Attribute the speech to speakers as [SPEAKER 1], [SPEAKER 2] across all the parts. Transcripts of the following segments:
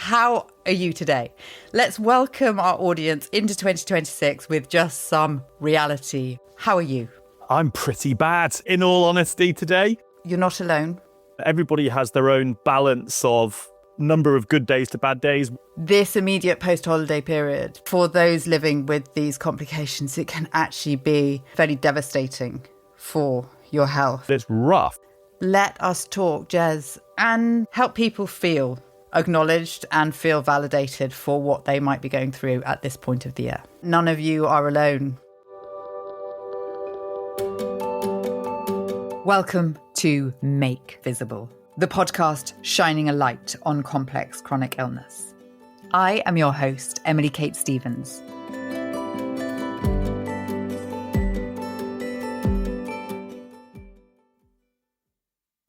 [SPEAKER 1] How are you today? Let's welcome our audience into 2026 with just some reality. How are you?
[SPEAKER 2] I'm pretty bad, in all honesty, today.
[SPEAKER 1] You're not alone.
[SPEAKER 2] Everybody has their own balance of number of good days to bad days.
[SPEAKER 1] This immediate post-holiday period, for those living with these complications, it can actually be fairly devastating for your health.
[SPEAKER 2] It's rough.
[SPEAKER 1] Let us talk, Gez, and help people feel acknowledged and feel validated for what they might be going through at this point of the year. None of you are alone. Welcome to Make Visible, the podcast shining a light on complex chronic illness. I am your host, Emily Kate Stevens.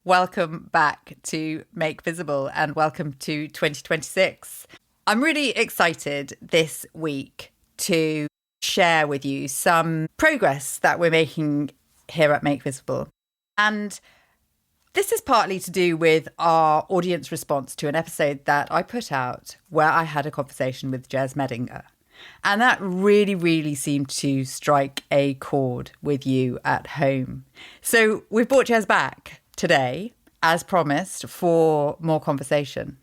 [SPEAKER 1] Welcome back to Make Visible and welcome to 2026. I'm really excited this week to share with you some progress that we're making here at Make Visible. And this is partly to do with our audience response to an episode that I put out where I had a conversation with Gez Medinger. And that really seemed to strike a chord with you at home. So we've brought Gez back today, as promised, for more conversation.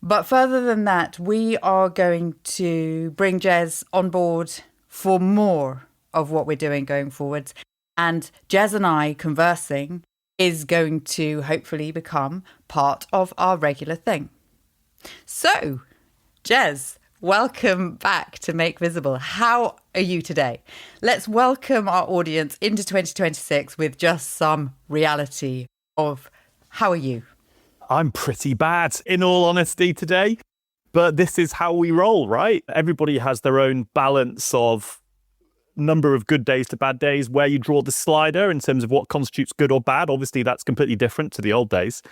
[SPEAKER 1] But further than that, we are going to bring Gez on board for more of what we're doing going forwards. And Gez and I conversing is going to hopefully become part of our regular thing. So, Gez, welcome back to Make Visible. How are you today? Let's welcome our audience into 2026 with just some reality of how are you?
[SPEAKER 2] I'm pretty bad, in all honesty, today. But this is how we roll, right? Everybody has their own balance of number of good days to bad days, where you draw the slider in terms of what constitutes good or bad. Obviously, that's completely different to the old days.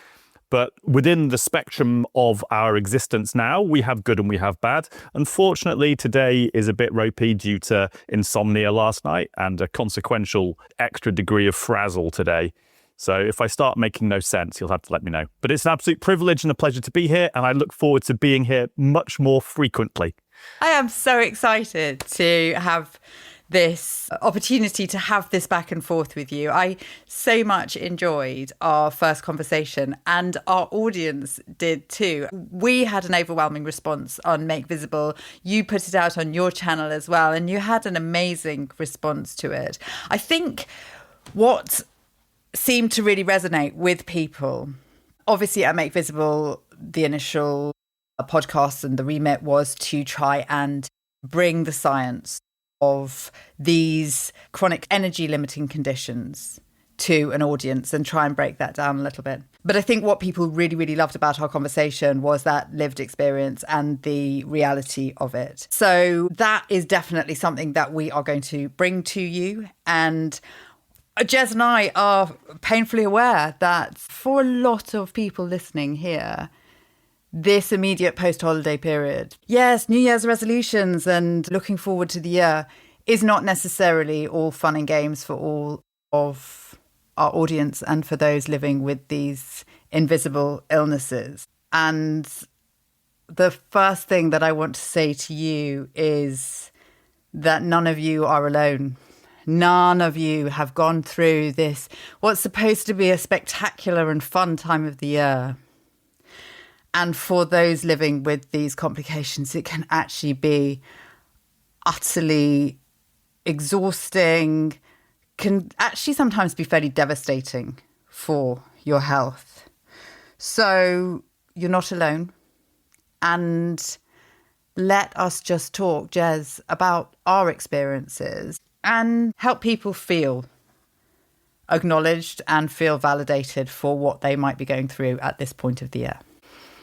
[SPEAKER 2] But within the spectrum of our existence now, we have good and we have bad. Unfortunately, today is a bit ropey due to insomnia last night and a consequential extra degree of frazzle today. So if I start making no sense, you'll have to let me know. But it's an absolute privilege and a pleasure to be here, and I look forward to being here much more frequently.
[SPEAKER 1] I am so excited to have this opportunity to have this back and forth with you. I so much enjoyed our first conversation, and our audience did too. We had an overwhelming response on Make Visible. You put it out on your channel as well, and you had an amazing response to it. I think what seemed to really resonate with people, obviously at Make Visible, the initial podcast and the remit was to try and bring the science of these chronic energy limiting conditions to an audience and try and break that down a little bit. But I think what people really loved about our conversation was that lived experience and the reality of it. So that is definitely something that we are going to bring to you. And Gez and I are painfully aware that for a lot of people listening here, this immediate post-holiday period, yes, New Year's resolutions and looking forward to the year is not necessarily all fun and games for all of our audience and for those living with these invisible illnesses. And the first thing that I want to say to you is that none of you are alone. None of you have gone through this, what's supposed to be a spectacular and fun time of the year. And for those living with these complications, it can actually be utterly exhausting, can actually sometimes be fairly devastating for your health. So you're not alone. And let us just talk, Gez, about our experiences and help people feel acknowledged and feel validated for what they might be going through at this point of the year.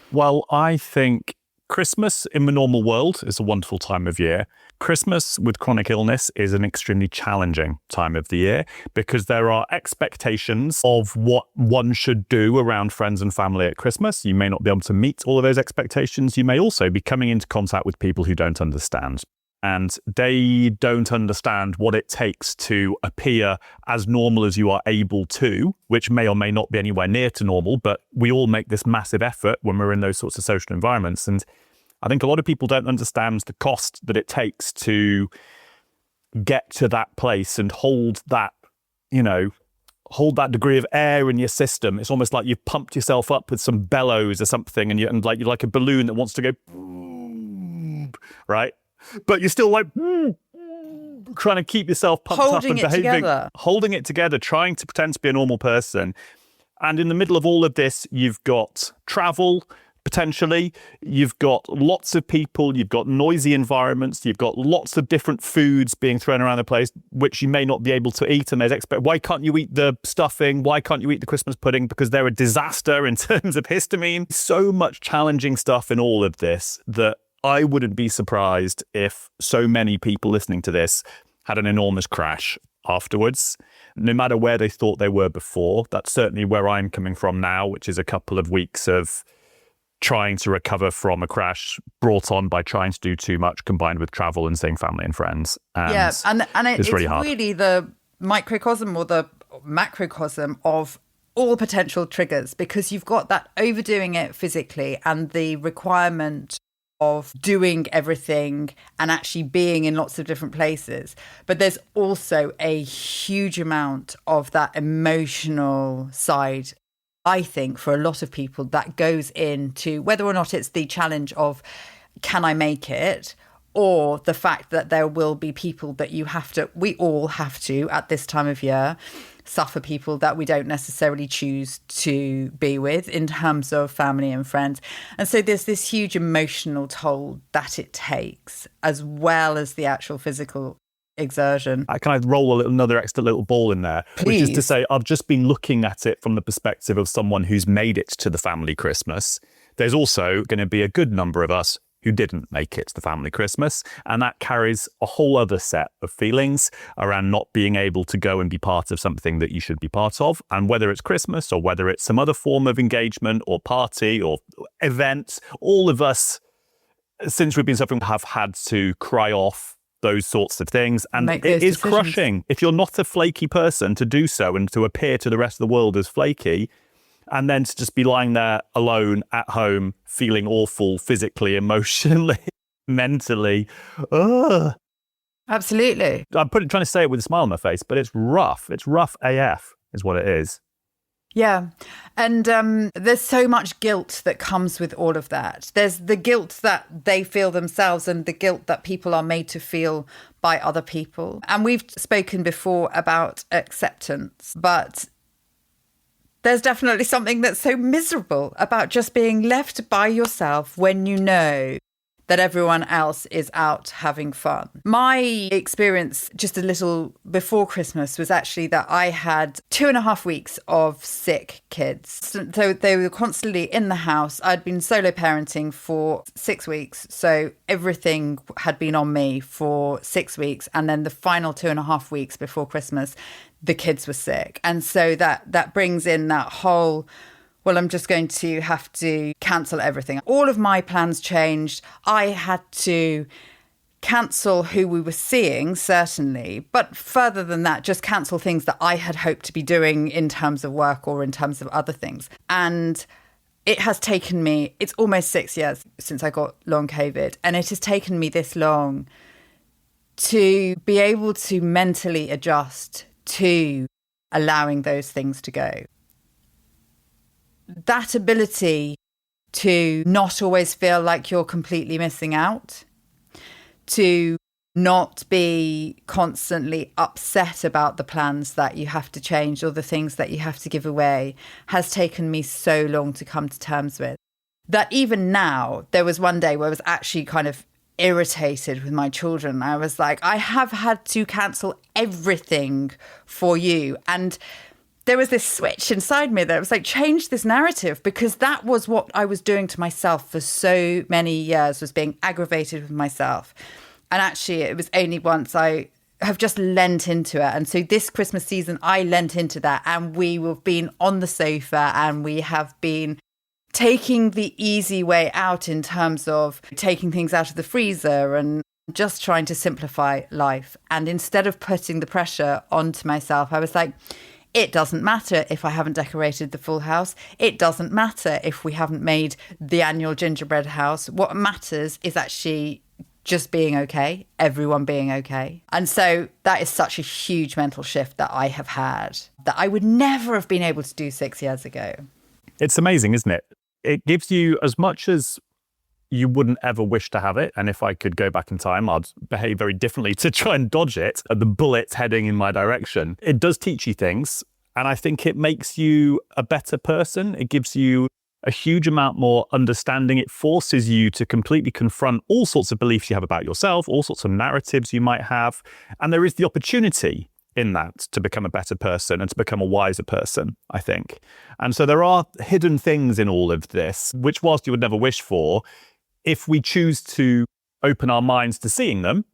[SPEAKER 2] Well, I think Christmas in the normal world is a wonderful time of year. Christmas with chronic illness is an extremely challenging time of the year because there are expectations of what one should do around friends and family at Christmas. You may not be able to meet all of those expectations. You may also be coming into contact with people who don't understand. And they don't understand what it takes to appear as normal as you are able to, which may or may not be anywhere near to normal, but we all make this massive effort when we're in those sorts of social environments. And I think a lot of people don't understand the cost that it takes to get to that place and hold that, hold that degree of air in your system. It's almost like you've pumped yourself up with some bellows or something, and you're like a balloon that wants to go, right? But you're still like trying to keep yourself pumped up and holding it together, trying to pretend to be a normal person. And in the middle of all of this, you've got travel, potentially. You've got lots of people. You've got noisy environments. You've got lots of different foods being thrown around the place, which you may not be able to eat. And there's why can't you eat the stuffing? Why can't you eat the Christmas pudding? Because they're a disaster in terms of histamine. So much challenging stuff in all of this that I wouldn't be surprised if so many people listening to this had an enormous crash afterwards, no matter where they thought they were before. That's certainly where I'm coming from now, which is a couple of weeks of trying to recover from a crash brought on by trying to do too much, combined with travel and seeing family and friends. And it's really hard.
[SPEAKER 1] Really the microcosm or the macrocosm of all potential triggers, because you've got that overdoing it physically and the requirement of doing everything and actually being in lots of different places. But there's also a huge amount of that emotional side, I think, for a lot of people that goes into whether or not it's the challenge of, can I make it? Or the fact that there will be people that we all have to, at this time of year, suffer people that we don't necessarily choose to be with in terms of family and friends. And so there's this huge emotional toll that it takes, as well as the actual physical exertion.
[SPEAKER 2] Can I roll another extra little ball in there?
[SPEAKER 1] Please.
[SPEAKER 2] Which is to say, I've just been looking at it from the perspective of someone who's made it to the family Christmas. There's also going to be a good number of us who didn't make it to the family Christmas. And that carries a whole other set of feelings around not being able to go and be part of something that you should be part of. And whether it's Christmas or whether it's some other form of engagement or party or event, all of us, since we've been suffering, have had to cry off those sorts of things. And it is crushing if you're not a flaky person to do so and to appear to the rest of the world as flaky. And then to just be lying there alone at home, feeling awful physically, emotionally, mentally. Ugh.
[SPEAKER 1] Absolutely.
[SPEAKER 2] I'm trying to say it with a smile on my face, but it's rough. It's rough AF is what it is.
[SPEAKER 1] Yeah. And there's so much guilt that comes with all of that. There's the guilt that they feel themselves and the guilt that people are made to feel by other people. And we've spoken before about acceptance, but there's definitely something that's so miserable about just being left by yourself when you know that everyone else is out having fun. My experience just a little before Christmas was actually that I had 2.5 weeks of sick kids. So they were constantly in the house. I'd been solo parenting for 6 weeks. So everything had been on me for 6 weeks. And then the final 2.5 weeks before Christmas, the kids were sick. And so that brings in that whole, well, I'm just going to have to cancel everything. All of my plans changed. I had to cancel who we were seeing, certainly. But further than that, just cancel things that I had hoped to be doing in terms of work or in terms of other things. And it has taken me, it's almost 6 years since I got long COVID. And it has taken me this long to be able to mentally adjust to allowing those things to go. That ability to not always feel like you're completely missing out, to not be constantly upset about the plans that you have to change or the things that you have to give away, has taken me so long to come to terms with. That even now, there was one day where I was actually kind of irritated with my children. I was like, I have had to cancel everything for you. And there was this switch inside me that was like, change this narrative, because that was what I was doing to myself for so many years, was being aggravated with myself. And actually, it was only once I have just lent into it. And so this Christmas season, I lent into that, and we have been on the sofa and we have been taking the easy way out in terms of taking things out of the freezer and just trying to simplify life. And instead of putting the pressure onto myself, I was like, it doesn't matter if I haven't decorated the full house. It doesn't matter if we haven't made the annual gingerbread house. What matters is actually just being okay, everyone being okay. And so that is such a huge mental shift that I have had that I would never have been able to do 6 years ago.
[SPEAKER 2] It's amazing, isn't it? It gives you as much as you wouldn't ever wish to have it. And if I could go back in time, I'd behave very differently to try and dodge it, the bullets heading in my direction. It does teach you things. And I think it makes you a better person. It gives you a huge amount more understanding. It forces you to completely confront all sorts of beliefs you have about yourself, all sorts of narratives you might have. And there is the opportunity in that to become a better person and to become a wiser person, I think. And so there are hidden things in all of this, which whilst you would never wish for, if we choose to open our minds to seeing them,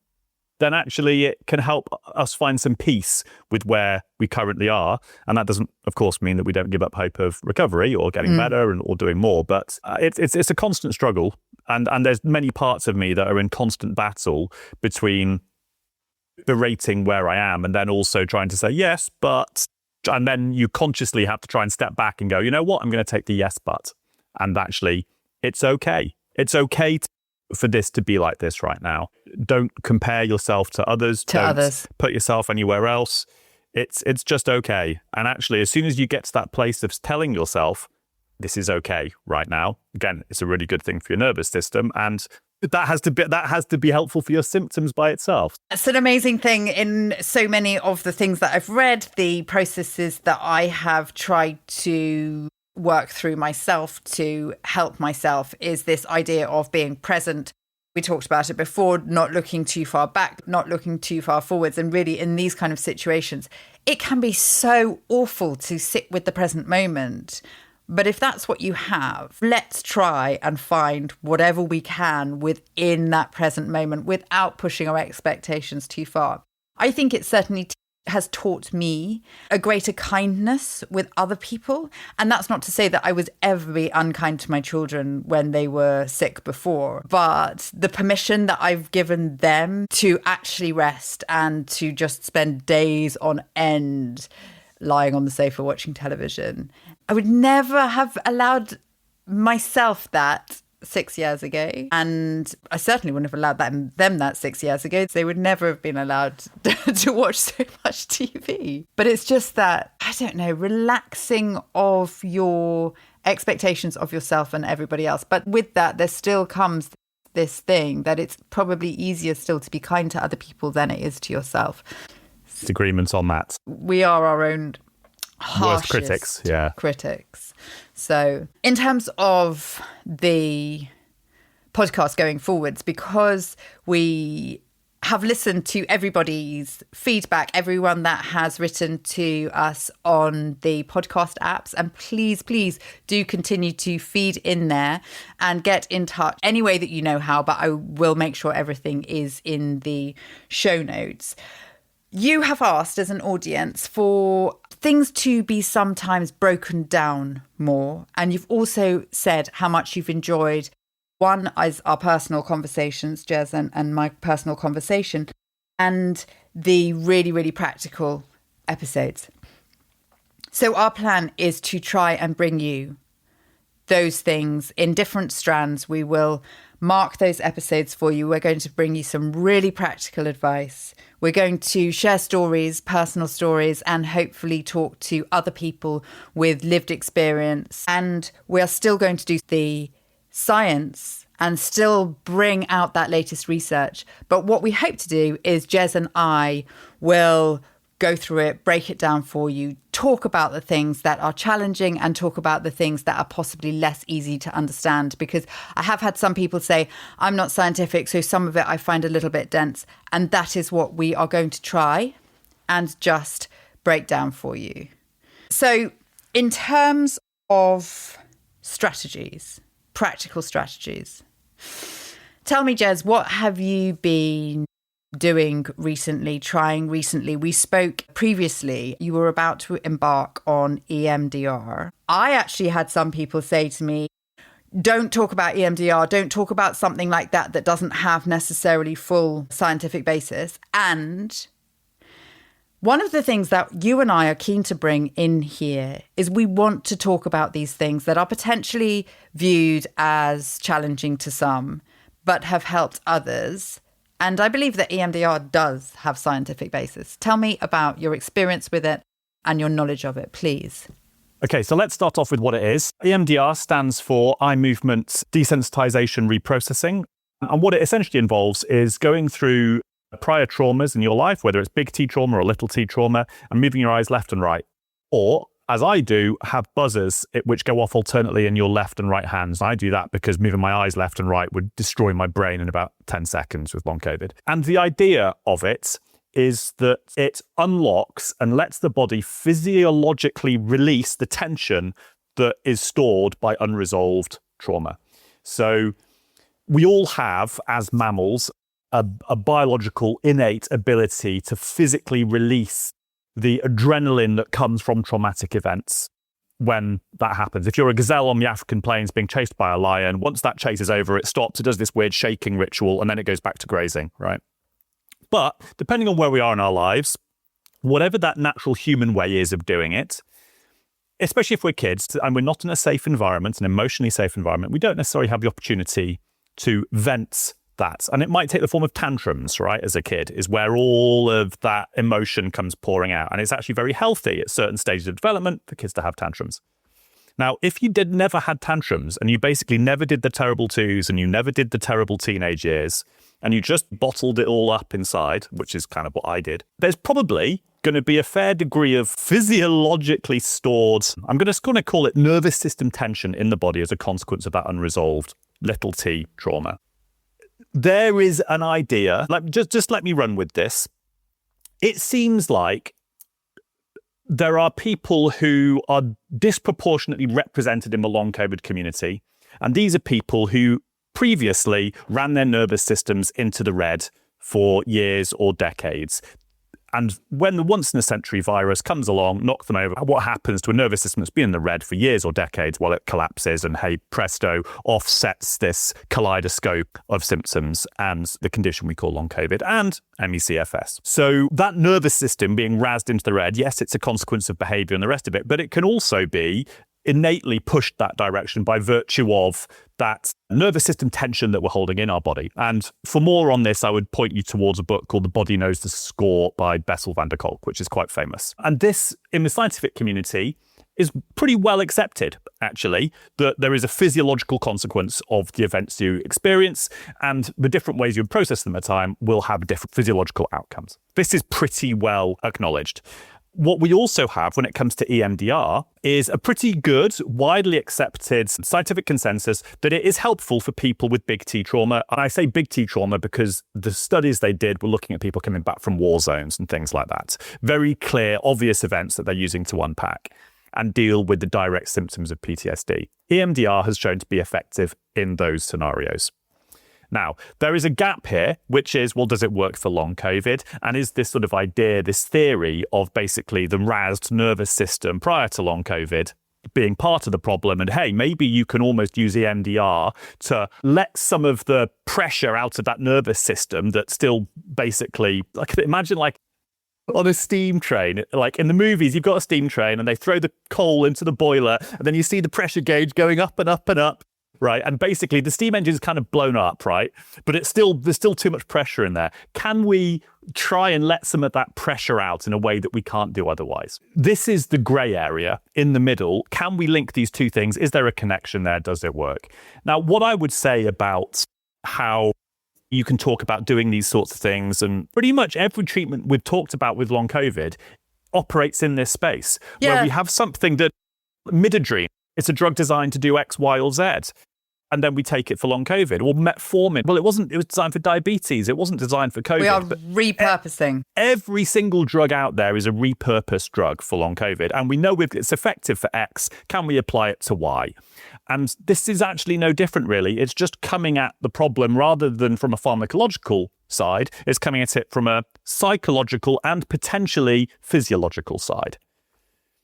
[SPEAKER 2] then actually it can help us find some peace with where we currently are. And that doesn't, of course, mean that we don't give up hope of recovery or getting better or doing more. But it's a constant struggle. And there's many parts of me that are in constant battle between berating where I am and then also trying to say yes, but, and then you consciously have to try and step back and go, you know what, I'm going to take the yes, but, and actually it's okay. It's okay for this to be like this right now. Don't compare yourself to others. Don't put yourself anywhere else. It's just okay. And actually, as soon as you get to that place of telling yourself, this is okay right now, again, it's a really good thing for your nervous system. And that has to be helpful for your symptoms by itself.
[SPEAKER 1] It's an amazing thing in so many of the things that I've read, the processes that I have tried to work through myself to help myself is this idea of being present. We talked about it before, not looking too far back, not looking too far forwards. And really in these kind of situations, it can be so awful to sit with the present moment. But if that's what you have, let's try and find whatever we can within that present moment without pushing our expectations too far. I think it certainly has taught me a greater kindness with other people. And that's not to say that I was ever be unkind to my children when they were sick before, but the permission that I've given them to actually rest and to just spend days on end lying on the sofa watching television. I would never have allowed myself that 6 years ago. And I certainly wouldn't have allowed them that 6 years ago. They would never have been allowed to watch so much TV. But it's just that, I don't know, relaxing of your expectations of yourself and everybody else. But with that, there still comes this thing that it's probably easier still to be kind to other people than it is to yourself.
[SPEAKER 2] Agreements on that.
[SPEAKER 1] We are our own harshest critics. So in terms of the podcast going forwards, because we have listened to everybody's feedback, everyone that has written to us on the podcast apps, and please do continue to feed in there and get in touch any way that you know how, but I will make sure everything is in the show notes. You have asked as an audience for things to be sometimes broken down more. And you've also said how much you've enjoyed, one is our personal conversations, Gez and my personal conversation, and the really, really practical episodes. So our plan is to try and bring you those things in different strands. We will mark those episodes for you. We're going to bring you some really practical advice. We're going to share stories, personal stories, and hopefully talk to other people with lived experience. And we are still going to do the science and still bring out that latest research. But what we hope to do is Gez and I will go through it, break it down for you, talk about the things that are challenging and talk about the things that are possibly less easy to understand. Because I have had some people say, I'm not scientific, so some of it I find a little bit dense. And that is what we are going to try and just break down for you. So in terms of strategies, practical strategies, tell me, Gez, what have you been doing recently, trying recently? We spoke previously, you were about to embark on EMDR. I actually had some people say to me, don't talk about EMDR, don't talk about something like that that doesn't have necessarily full scientific basis. And one of the things that you and I are keen to bring in here is we want to talk about these things that are potentially viewed as challenging to some, but have helped others. And I believe that EMDR does have scientific basis. Tell me about your experience with it and your knowledge of it, please.
[SPEAKER 2] Okay, so let's start off with what it is. EMDR stands for eye movement desensitization reprocessing. And what it essentially involves is going through prior traumas in your life, whether it's big T trauma or little T trauma, and moving your eyes left and right. Or, as I do, have buzzers which go off alternately in your left and right hands. I do that because moving my eyes left and right would destroy my brain in about 10 seconds with long COVID. And the idea of it is that it unlocks and lets the body physiologically release the tension that is stored by unresolved trauma. So we all have, as mammals, a biological innate ability to physically release the adrenaline that comes from traumatic events when that happens. If you're a gazelle on the African plains being chased by a lion, once that chase is over, it stops, it does this weird shaking ritual, and then it goes back to grazing, right? But depending on where we are in our lives, whatever that natural human way is of doing it, especially if we're kids and we're not in a safe environment, an emotionally safe environment, we don't necessarily have the opportunity to vent that. And it might take the form of tantrums, right? As a kid is where all of that emotion comes pouring out. And it's actually very healthy at certain stages of development for kids to have tantrums. Now, if you never had tantrums and you basically never did the terrible twos and you never did the terrible teenage years and you just bottled it all up inside, which is kind of what I did, there's probably going to be a fair degree of physiologically stored, I'm going to call it nervous system tension in the body as a consequence of that unresolved little t trauma. There is an idea, like just let me run with this. It seems like there are people who are disproportionately represented in the long COVID community. And these are people who previously ran their nervous systems into the red for years or decades. And when the once-in-a-century virus comes along, knocks them over, what happens to a nervous system that's been in the red for years or decades? Well, it collapses and, hey, presto, offsets this kaleidoscope of symptoms and the condition we call long COVID and ME/CFS. So that nervous system being razzed into the red, yes, it's a consequence of behavior and the rest of it, but it can also be innately pushed that direction by virtue of that nervous system tension that we're holding in our body. And for more on this, I would point you towards a book called The Body Knows the Score by Bessel van der Kolk, which is quite famous. And this, in the scientific community, is pretty well accepted, actually, that there is a physiological consequence of the events you experience, and the different ways you process them at time will have different physiological outcomes. This is pretty well acknowledged. What we also have when it comes to EMDR is a pretty good, widely accepted scientific consensus that it is helpful for people with big T trauma. And I say big T trauma because the studies they did were looking at people coming back from war zones and things like that. Very clear, obvious events that they're using to unpack and deal with the direct symptoms of PTSD. EMDR has shown to be effective in those scenarios. Now, there is a gap here, which is, well, does it work for long COVID? And is this sort of idea, this theory of basically the razzed nervous system prior to long COVID being part of the problem? And hey, maybe you can almost use EMDR to let some of the pressure out of that nervous system that still basically, like, imagine like on a steam train, like in the movies, you've got a steam train and they throw the coal into the boiler and then you see the pressure gauge going up and up and up. Right. And basically the steam engine is kind of blown up. Right. But there's still too much pressure in there. Can we try and let some of that pressure out in a way that we can't do otherwise? This is the gray area in the middle. Can we link these two things? Is there a connection there? Does it work? Now, what I would say about how you can talk about doing these sorts of things, and pretty much every treatment we've talked about with long COVID operates in this space where we have something that midodrine, it's a drug designed to do X, Y, or Z. And then we take it for long COVID. Or metformin. Well, it was designed for diabetes. It wasn't designed for COVID.
[SPEAKER 1] We are repurposing.
[SPEAKER 2] Every single drug out there is a repurposed drug for long COVID. And we know it's effective for X. Can we apply it to Y? And this is actually no different, really. It's just coming at the problem rather than from a pharmacological side. It's coming at it from a psychological and potentially physiological side.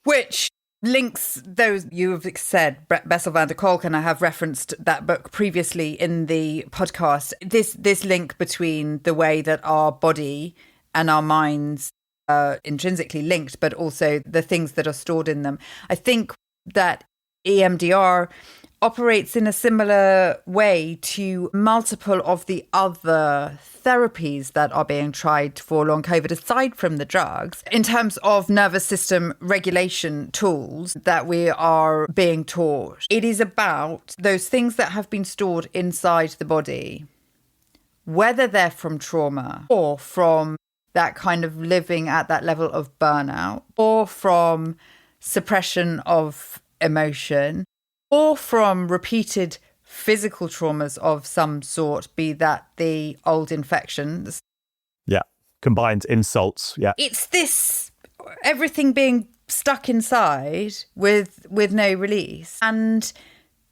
[SPEAKER 1] Which links those you have said, Bessel van der Kolk, and I have referenced that book previously in the podcast. This link between the way that our body and our minds are intrinsically linked, but also the things that are stored in them. I think that EMDR operates in a similar way to multiple of the other therapies that are being tried for long COVID, aside from the drugs, in terms of nervous system regulation tools that we are being taught. It is about those things that have been stored inside the body, whether they're from trauma or from that kind of living at that level of burnout, or from suppression of emotion, or from repeated physical traumas of some sort, be that the old infections.
[SPEAKER 2] Yeah, combined insults, yeah.
[SPEAKER 1] It's this, everything being stuck inside with no release. And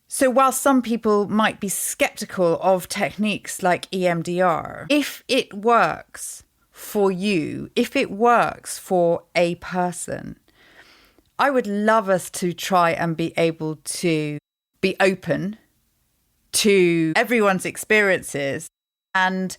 [SPEAKER 1] so while some people might be skeptical of techniques like EMDR, if it works for you, if it works for a person, I would love us to try and be able to be open to everyone's experiences. And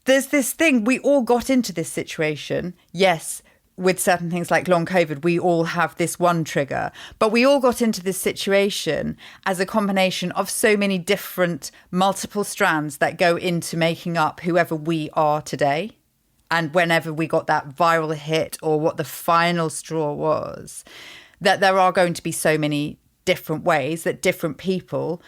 [SPEAKER 1] there's this thing, we all got into this situation. Yes, with certain things like long COVID, we all have this one trigger, but we all got into this situation as a combination of so many different multiple strands that go into making up whoever we are today. And whenever we got that viral hit or what the final straw was, that there are going to be so many different ways that different people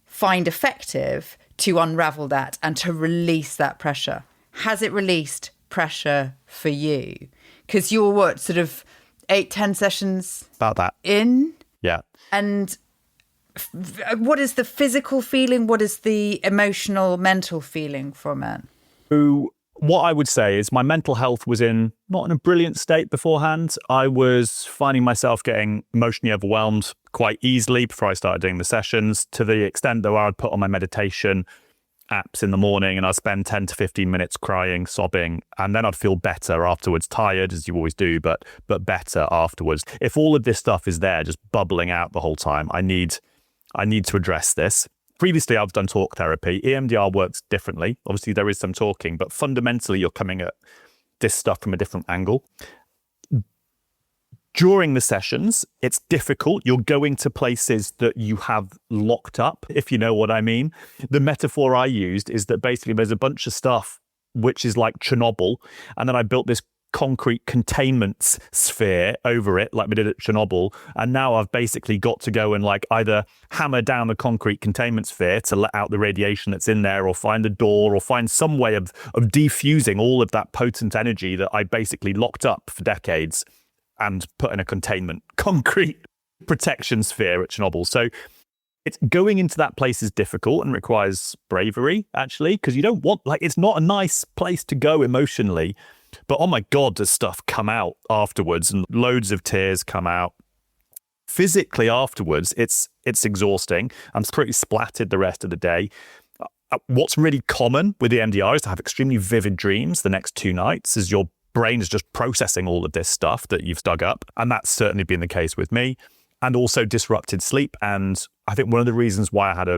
[SPEAKER 1] find effective to unravel that and to release that pressure. Has it released pressure for you? Because you're what, sort of 8-10 sessions
[SPEAKER 2] about that
[SPEAKER 1] in?
[SPEAKER 2] Yeah.
[SPEAKER 1] And what is the physical feeling? What is the emotional, mental feeling from it?
[SPEAKER 2] So what I would say is my mental health was not in a brilliant state beforehand. I was finding myself getting emotionally overwhelmed quite easily before I started doing the sessions, to the extent that I'd put on my meditation apps in the morning and I'd spend 10 to 15 minutes crying, sobbing, and then I'd feel better afterwards, tired as you always do, but better afterwards. If all of this stuff is there just bubbling out the whole time, I need to address this. Previously, I've done talk therapy. EMDR works differently. Obviously, there is some talking, but fundamentally, you're coming at this stuff from a different angle. During the sessions, it's difficult. You're going to places that you have locked up, if you know what I mean. The metaphor I used is that basically there's a bunch of stuff which is like Chernobyl, and then I built this concrete containment sphere over it like we did at Chernobyl, and now I've basically got to go and like either hammer down the concrete containment sphere to let out the radiation that's in there, or find a door, or find some way of defusing all of that potent energy that I basically locked up for decades and put in a containment concrete protection sphere at Chernobyl. So it's going into that place is difficult and requires bravery, actually, because you don't want, like, it's not a nice place to go emotionally. But oh my God, does stuff come out afterwards, and loads of tears come out. Physically afterwards, it's exhausting. I'm pretty splattered the rest of the day. What's really common with the MDR is to have extremely vivid dreams the next 2 nights as your brain is just processing all of this stuff that you've dug up. And that's certainly been the case with me. And also disrupted sleep. And I think one of the reasons why I had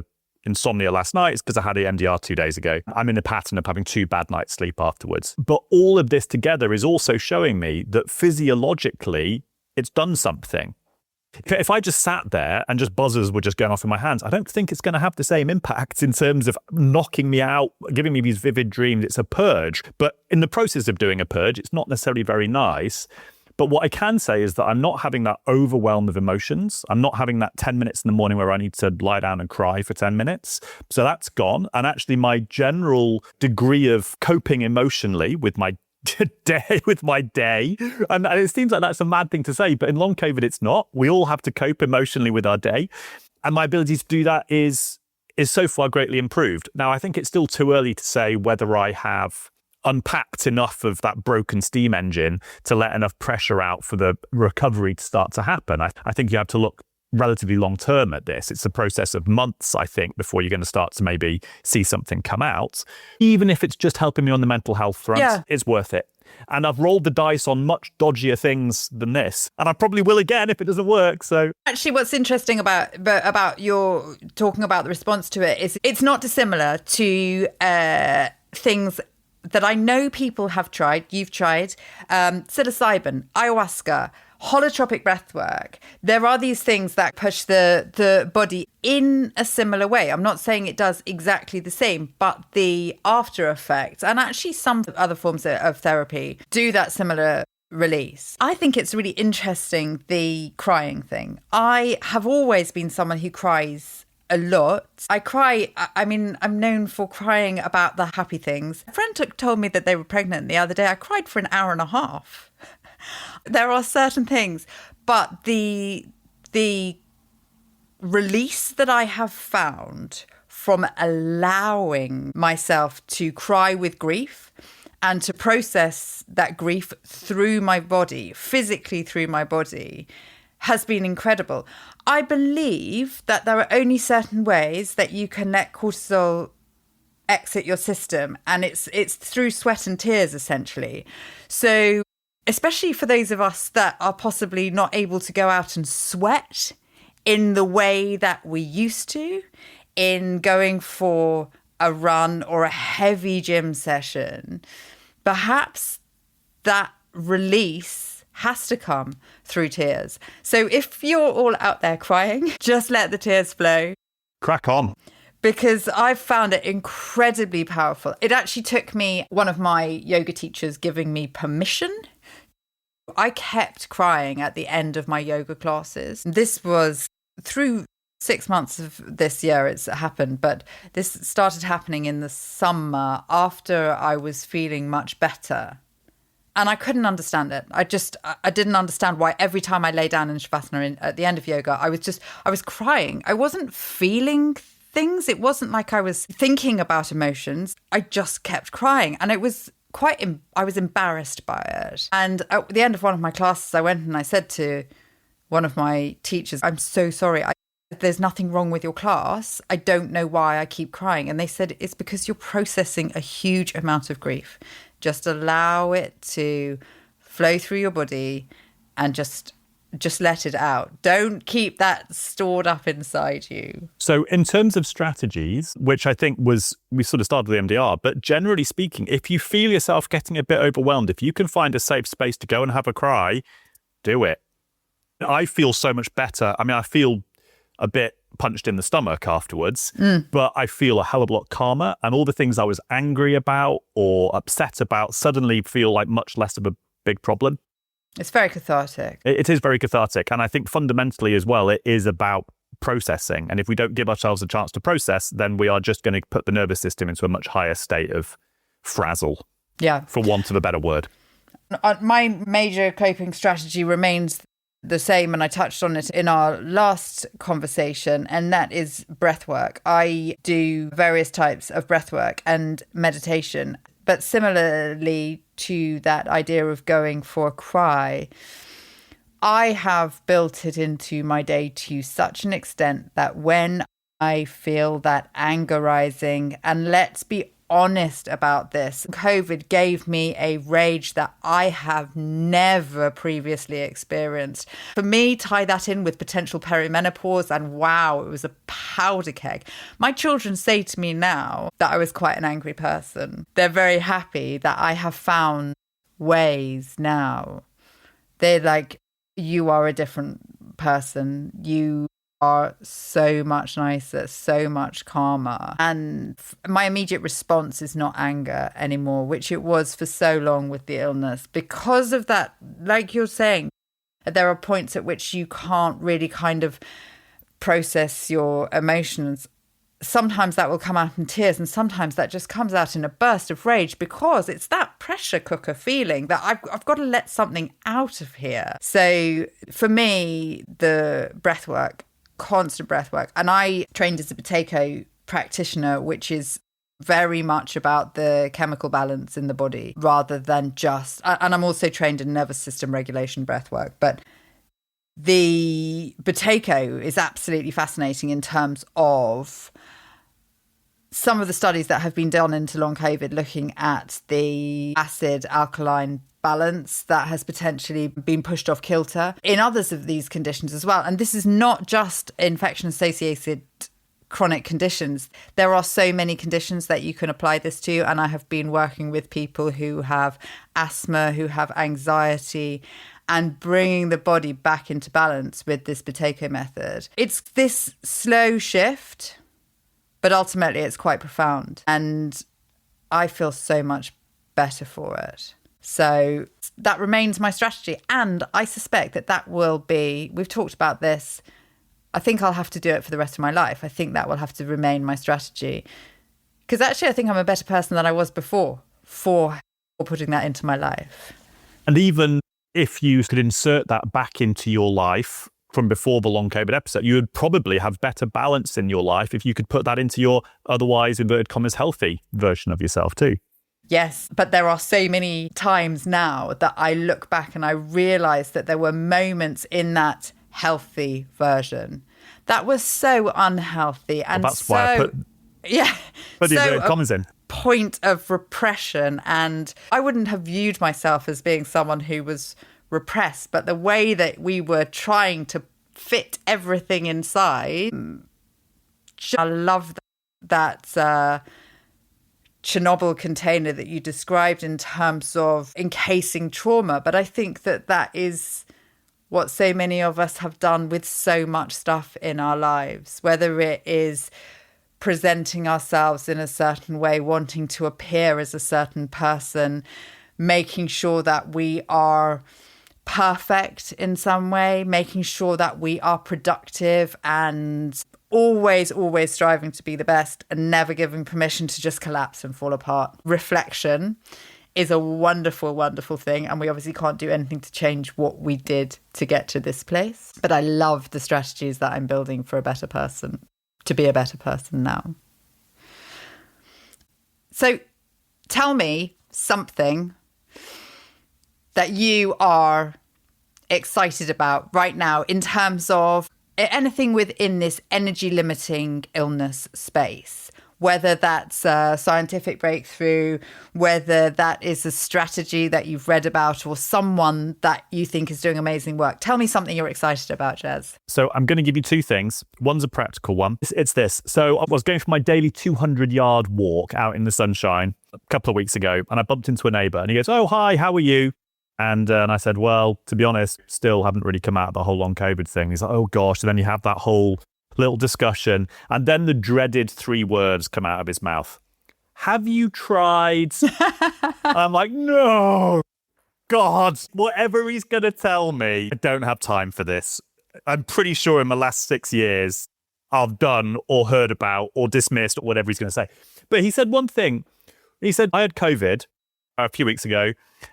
[SPEAKER 2] insomnia last night is because I had EMDR 2 days ago. I'm in a pattern of having 2 bad nights sleep afterwards. But all of this together is also showing me that physiologically, it's done something. If I just sat there and just buzzers were just going off in my hands, I don't think it's going to have the same impact in terms of knocking me out, giving me these vivid dreams. It's a purge. But in the process of doing a purge, it's not necessarily very nice. But what I can say is that I'm not having that overwhelm of emotions. I'm not having that 10 minutes in the morning where I need to lie down and cry for 10 minutes. So that's gone. And actually my general degree of coping emotionally with my day, and it seems like that's a mad thing to say, but in long COVID, it's not. We all have to cope emotionally with our day. And my ability to do that is so far greatly improved. Now, I think it's still too early to say whether I have unpacked enough of that broken steam engine to let enough pressure out for the recovery to start to happen. I think you have to look relatively long term at this. It's a process of months, I think, before you're going to start to maybe see something come out. Even if it's just helping me on the mental health front, It's worth it. And I've rolled the dice on much dodgier things than this. And I probably will again if it doesn't work. So
[SPEAKER 1] actually, what's interesting about your talking about the response to it is it's not dissimilar to things that I know people have tried. You've tried psilocybin, ayahuasca, holotropic breathwork. There are these things that push the body in a similar way. I'm not saying it does exactly the same, but the after effects and actually some other forms of therapy do that similar release. I think it's really interesting, the crying thing. I have always been someone who cries a lot. I cry, I mean, I'm known for crying about the happy things. A friend told me that they were pregnant the other day. I cried for an hour and a half. There are certain things, but the release that I have found from allowing myself to cry with grief and to process that grief through my body, physically through my body, has been incredible. I believe that there are only certain ways that you can let cortisol exit your system, and it's through sweat and tears, essentially. So especially for those of us that are possibly not able to go out and sweat in the way that we used to, in going for a run or a heavy gym session, perhaps that release has to come through tears. So if you're all out there crying, just let the tears flow.
[SPEAKER 2] Crack on.
[SPEAKER 1] Because I've found it incredibly powerful. It actually took me, one of my yoga teachers giving me permission. I kept crying at the end of my yoga classes. This was through 6 months of this year it's happened, but this started happening in the summer after I was feeling much better. And I couldn't understand it. I didn't understand why every time I lay down in Shavasana at the end of yoga, I was crying. I wasn't feeling things. It wasn't like I was thinking about emotions. I just kept crying. And it was I was embarrassed by it. And at the end of one of my classes, I went and I said to one of my teachers, I'm so sorry. There's nothing wrong with your class. I don't know why I keep crying. And they said, it's because you're processing a huge amount of grief. Just allow it to flow through your body and just let it out. Don't keep that stored up inside you.
[SPEAKER 2] So in terms of strategies, which I think we sort of started with the MDR, but generally speaking, if you feel yourself getting a bit overwhelmed, if you can find a safe space to go and have a cry, do it. I feel so much better. I mean, I feel a bit punched in the stomach afterwards, but I feel a hell of a lot calmer, and all the things I was angry about or upset about suddenly feel like much less of a big problem.
[SPEAKER 1] It's very cathartic.
[SPEAKER 2] It is very cathartic. And I think fundamentally as well, it is about processing. And if we don't give ourselves a chance to process, then we are just going to put the nervous system into a much higher state of frazzle, for want of a better word.
[SPEAKER 1] My major coping strategy remains the same, and I touched on it in our last conversation, and that is breath work. I do various types of breath work and meditation, but similarly to that idea of going for a cry, I have built it into my day to such an extent that when I feel that anger rising, and let's be honest about this, COVID gave me a rage that I have never previously experienced. For me, tie that in with potential perimenopause, and wow, it was a powder keg. My children say to me now that I was quite an angry person. They're very happy that I have found ways now. They're like, you are a different person. You are so much nicer, so much calmer. And my immediate response is not anger anymore, which it was for so long with the illness. Because of that, like you're saying, there are points at which you can't really kind of process your emotions. Sometimes that will come out in tears, and sometimes that just comes out in a burst of rage, because it's that pressure cooker feeling that I've got to let something out of here. So for me, the breath work, constant breath work. And I trained as a Buteyko practitioner, which is very much about the chemical balance in the body rather than just, and I'm also trained in nervous system regulation breath work. But the Buteyko is absolutely fascinating in terms of some of the studies that have been done into long COVID looking at the acid alkaline balance that has potentially been pushed off kilter in others of these conditions as well. And this is not just infection associated chronic conditions. There are so many conditions that you can apply this to. And I have been working with people who have asthma, who have anxiety, and bringing the body back into balance with this Buteyko method. It's this slow shift, but ultimately it's quite profound. And I feel so much better for it. So that remains my strategy. And I suspect that will be, we've talked about this, I think I'll have to do it for the rest of my life. I think that will have to remain my strategy. Because actually I think I'm a better person than I was before for putting that into my life.
[SPEAKER 2] And even if you could insert that back into your life from before the long COVID episode, you would probably have better balance in your life if you could put that into your otherwise, inverted commas, healthy version of yourself too.
[SPEAKER 1] Yes, but there are so many times now that I look back and I realise that there were moments in that healthy version that was so unhealthy. And
[SPEAKER 2] that's why I put the inverted commas in.
[SPEAKER 1] Point of repression. And I wouldn't have viewed myself as being someone who was repressed, but the way that we were trying to fit everything inside, I love that Chernobyl container that you described in terms of encasing trauma. But I think that is what so many of us have done with so much stuff in our lives, whether it is presenting ourselves in a certain way, wanting to appear as a certain person, making sure that we are perfect in some way, making sure that we are productive and always striving to be the best and never giving permission to just collapse and fall apart. Reflection is a wonderful, wonderful thing. And we obviously can't do anything to change what we did to get to this place. But I love the strategies that I'm building for a better person, to be a better person now. So tell me something that you are excited about right now in terms of anything within this energy limiting illness space, whether that's a scientific breakthrough, whether that is a strategy that you've read about or someone that you think is doing amazing work. Tell me something you're excited about, Gez.
[SPEAKER 2] So I'm going to give you two things. One's a practical one. It's this. So I was going for my daily 200-yard walk out in the sunshine a couple of weeks ago, and I bumped into a neighbour, and he goes, "Oh, hi, how are you?" And I said, "Well, to be honest, still haven't really come out of the whole long COVID thing." He's like, "Oh gosh." And then you have that whole little discussion. And then the dreaded three words come out of his mouth. "Have you tried?" I'm like, no, God, whatever he's going to tell me, I don't have time for this. I'm pretty sure in the last 6 years, I've done or heard about or dismissed or whatever he's going to say. But he said one thing. He said, "I had COVID a few weeks ago,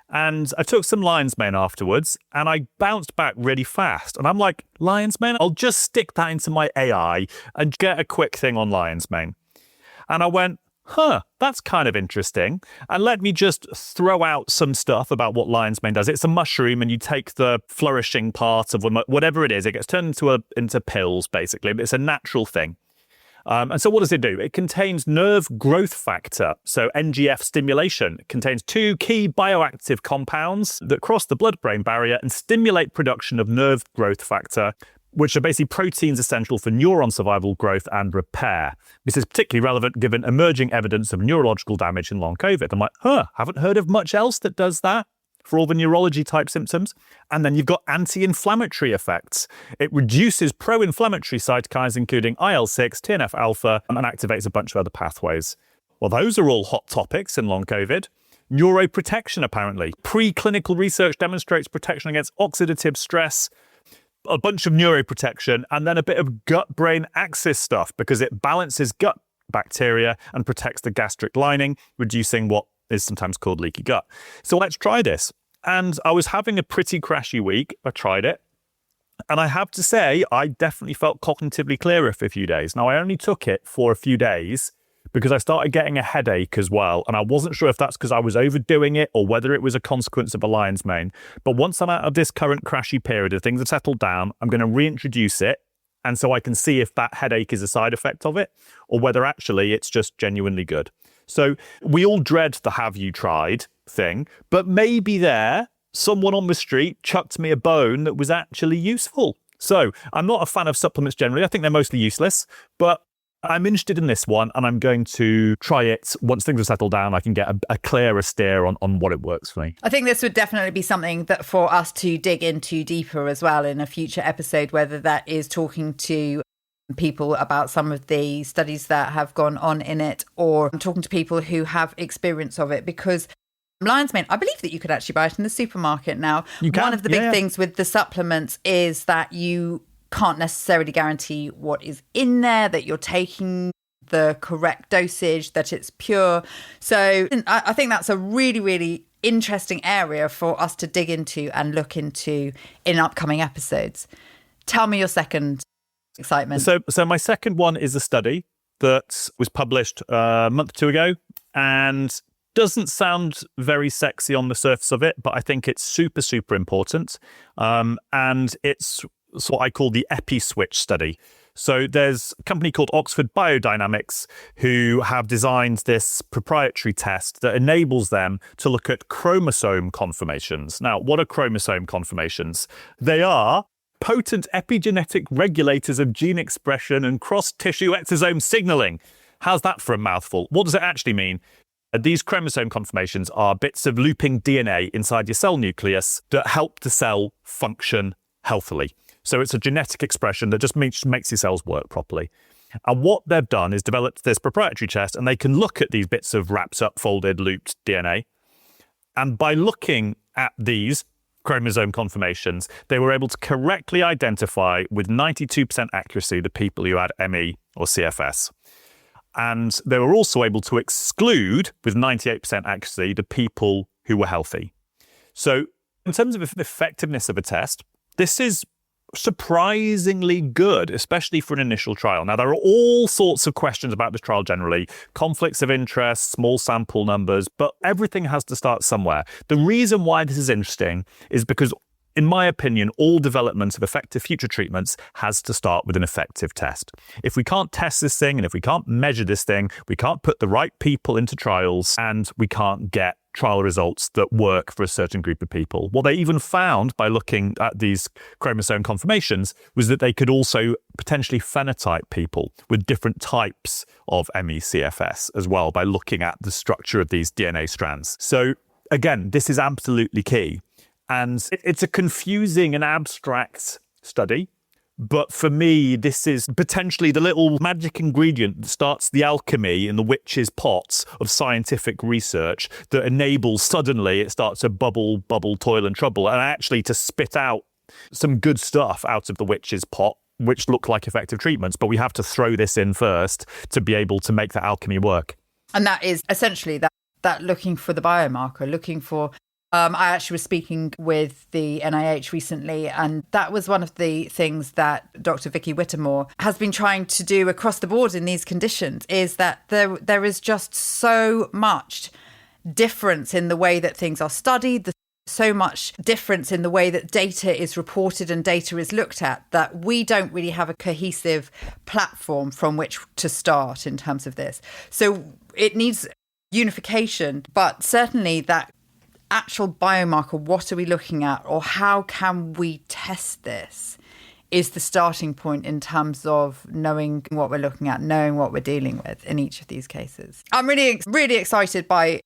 [SPEAKER 2] and I took some lion's mane afterwards, and I bounced back really fast." And I'm like, lion's mane? I'll just stick that into my AI and get a quick thing on lion's mane. And I went, that's kind of interesting. And let me just throw out some stuff about what lion's mane does. It's a mushroom, and you take the flourishing part of whatever it is. It gets turned into pills, basically. But it's a natural thing. And so what does it do? It contains nerve growth factor, so NGF stimulation. It contains two key bioactive compounds that cross the blood-brain barrier and stimulate production of nerve growth factor, which are basically proteins essential for neuron survival, growth and repair. This is particularly relevant given emerging evidence of neurological damage in long COVID. I'm like, haven't heard of much else that does that for all the neurology type symptoms. And then you've got anti-inflammatory effects. It reduces pro-inflammatory cytokines, including IL-6, TNF-alpha, and activates a bunch of other pathways. Well, those are all hot topics in long COVID. Neuroprotection, apparently. Preclinical research demonstrates protection against oxidative stress, a bunch of neuroprotection, and then a bit of gut-brain axis stuff because it balances gut bacteria and protects the gastric lining, reducing what is sometimes called leaky gut. So let's try this. And I was having a pretty crashy week. I tried it. And I have to say, I definitely felt cognitively clearer for a few days. Now, I only took it for a few days because I started getting a headache as well. And I wasn't sure if that's because I was overdoing it or whether it was a consequence of a lion's mane. But once I'm out of this current crashy period, if things have settled down, I'm going to reintroduce it And so I can see if that headache is a side effect of it or whether actually it's just genuinely good. So we all dread the have you tried thing, but maybe someone on the street chucked me a bone that was actually useful. So I'm not a fan of supplements generally. I think they're mostly useless, but I'm interested in this one and I'm going to try it. Once things have settled down, I can get a clearer steer on what it works for me.
[SPEAKER 1] I think this would definitely be something that for us to dig into deeper as well in a future episode, whether that is talking to people about some of the studies that have gone on in it or talking to people who have experience of it, because lion's mane, I believe that you could actually buy it in the supermarket now.
[SPEAKER 2] You can,
[SPEAKER 1] one of the big things with the supplements is that you can't necessarily guarantee what is in there, that you're taking the correct dosage, that it's pure. So I think that's a really, really interesting area for us to dig into and look into in upcoming episodes. Tell me your second excitement.
[SPEAKER 2] So my second one is a study that was published a month or two ago and doesn't sound very sexy on the surface of it, but I think it's super, super important. And it's what I call the EpiSwitch study. So there's a company called Oxford Biodynamics who have designed this proprietary test that enables them to look at chromosome conformations. Now, what are chromosome conformations? They are potent epigenetic regulators of gene expression and cross-tissue exosome signaling. How's that for a mouthful? What does it actually mean? These chromosome conformations are bits of looping DNA inside your cell nucleus that help the cell function healthily. So it's a genetic expression that just makes your cells work properly. And what they've done is developed this proprietary test, and they can look at these bits of wrapped up, folded, looped DNA. And by looking at these chromosome conformations, they were able to correctly identify with 92% accuracy the people who had ME or CFS. And they were also able to exclude with 98% accuracy the people who were healthy. So in terms of effectiveness of a test, this is surprisingly good, especially for an initial trial. Now, there are all sorts of questions about this trial generally, conflicts of interest, small sample numbers, but everything has to start somewhere. The reason why this is interesting is because, in my opinion, all development of effective future treatments has to start with an effective test. If we can't test this thing and if we can't measure this thing, we can't put the right people into trials and we can't get trial results that work for a certain group of people. What they even found by looking at these chromosome conformations was that they could also potentially phenotype people with different types of ME/CFS as well by looking at the structure of these DNA strands. So again, this is absolutely key. And it's a confusing and abstract study. But for me, this is potentially the little magic ingredient that starts the alchemy in the witch's pots of scientific research that enables suddenly it starts to bubble, toil and trouble, and actually to spit out some good stuff out of the witch's pot, which look like effective treatments. But we have to throw this in first to be able to make that alchemy work.
[SPEAKER 1] And that is essentially that looking for the biomarker, looking for... I actually was speaking with the NIH recently, and that was one of the things that Dr. Vicky Whittemore has been trying to do across the board in these conditions, is that there is just so much difference in the way that things are studied, so much difference in the way that data is reported and data is looked at, that we don't really have a cohesive platform from which to start in terms of this. So it needs unification, but certainly that actual biomarker, what are we looking at, or how can we test this, is the starting point in terms of knowing what we're looking at, knowing what we're dealing with in each of these cases. I'm really, really excited by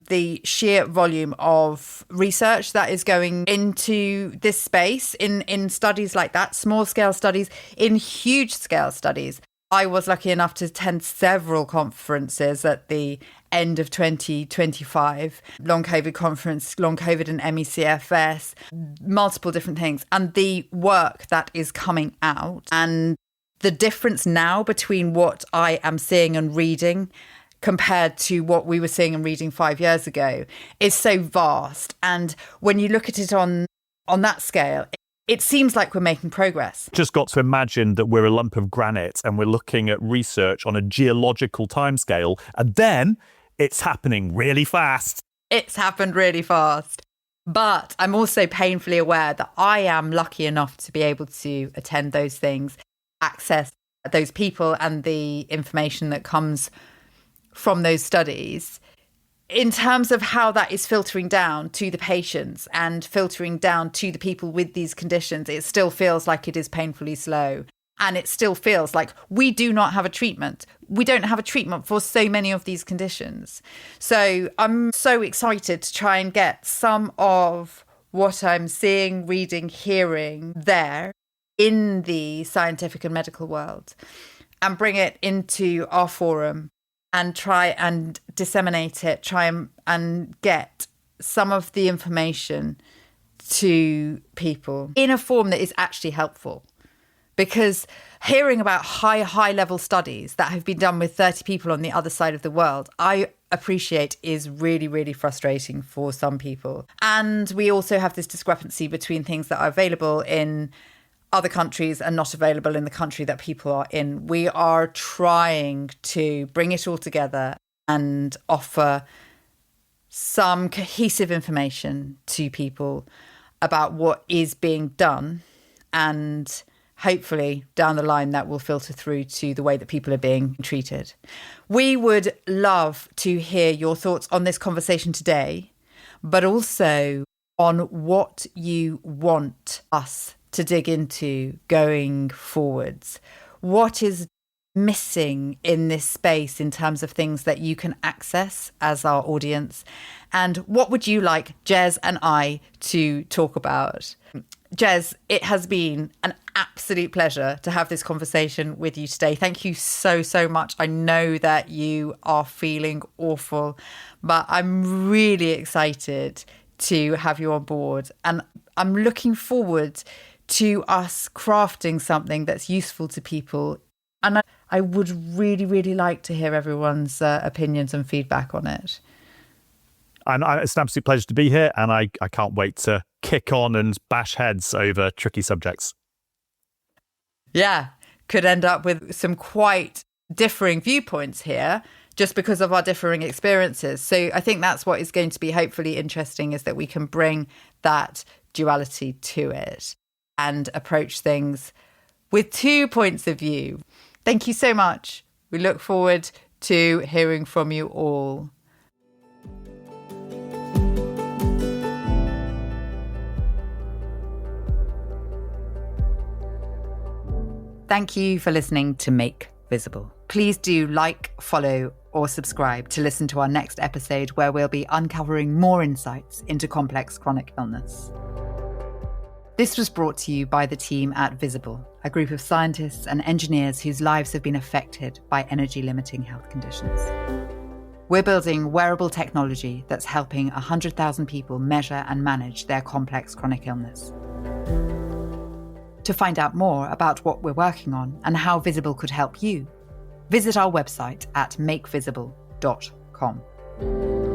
[SPEAKER 1] the sheer volume of research that is going into this space in studies like that, small scale studies, in huge scale studies. I was lucky enough to attend several conferences at the end of 2025, Long Covid conference, Long Covid and ME/CFS, multiple different things. And the work that is coming out and the difference now between what I am seeing and reading compared to what we were seeing and reading 5 years ago is so vast. And when you look at it on that scale, it seems like we're making progress.
[SPEAKER 2] Just got to imagine that we're a lump of granite and we're looking at research on a geological timescale, and then it's happening really fast.
[SPEAKER 1] It's happened really fast. But I'm also painfully aware that I am lucky enough to be able to attend those things access those people and the information that comes from those studies. In terms of how that is filtering down to the patients and filtering down to the people with these conditions, it still feels like it is painfully slow. And it still feels like we do not have a treatment. We don't have a treatment for so many of these conditions. So I'm so excited to try and get some of what I'm seeing, reading, hearing there in the scientific and medical world and bring it into our forum and try and disseminate it, try and get some of the information to people in a form that is actually helpful. Because hearing about high level studies that have been done with 30 people on the other side of the world, I appreciate is really, really frustrating for some people. And we also have this discrepancy between things that are available in other countries and not available in the country that people are in. We are trying to bring it all together and offer some cohesive information to people about what is being done, and hopefully down the line that will filter through to the way that people are being treated. We would love to hear your thoughts on this conversation today, but also on what you want us to dig into going forwards. What is missing in this space in terms of things that you can access as our audience? And what would you like Gez and I to talk about? Gez, it has been an absolute pleasure to have this conversation with you today. Thank you so much. I know that you are feeling awful, but I'm really excited to have you on board. And I'm looking forward to us crafting something that's useful to people. And I would really, really like to hear everyone's opinions and feedback on it.
[SPEAKER 2] And it's an absolute pleasure to be here, and I can't wait to kick on and bash heads over tricky subjects.
[SPEAKER 1] Yeah, could end up with some quite differing viewpoints here just because of our differing experiences. So I think that's what is going to be hopefully interesting, is that we can bring that duality to it and approach things with 2 points of view. Thank you so much. We look forward to hearing from you all. Thank you for listening to Make Visible. Please do like, follow, or subscribe to listen to our next episode, where we'll be uncovering more insights into complex chronic illness. This was brought to you by the team at Visible, a group of scientists and engineers whose lives have been affected by energy-limiting health conditions. We're building wearable technology that's helping 100,000 people measure and manage their complex chronic illness. To find out more about what we're working on and how Visible could help you, visit our website at makevisible.com.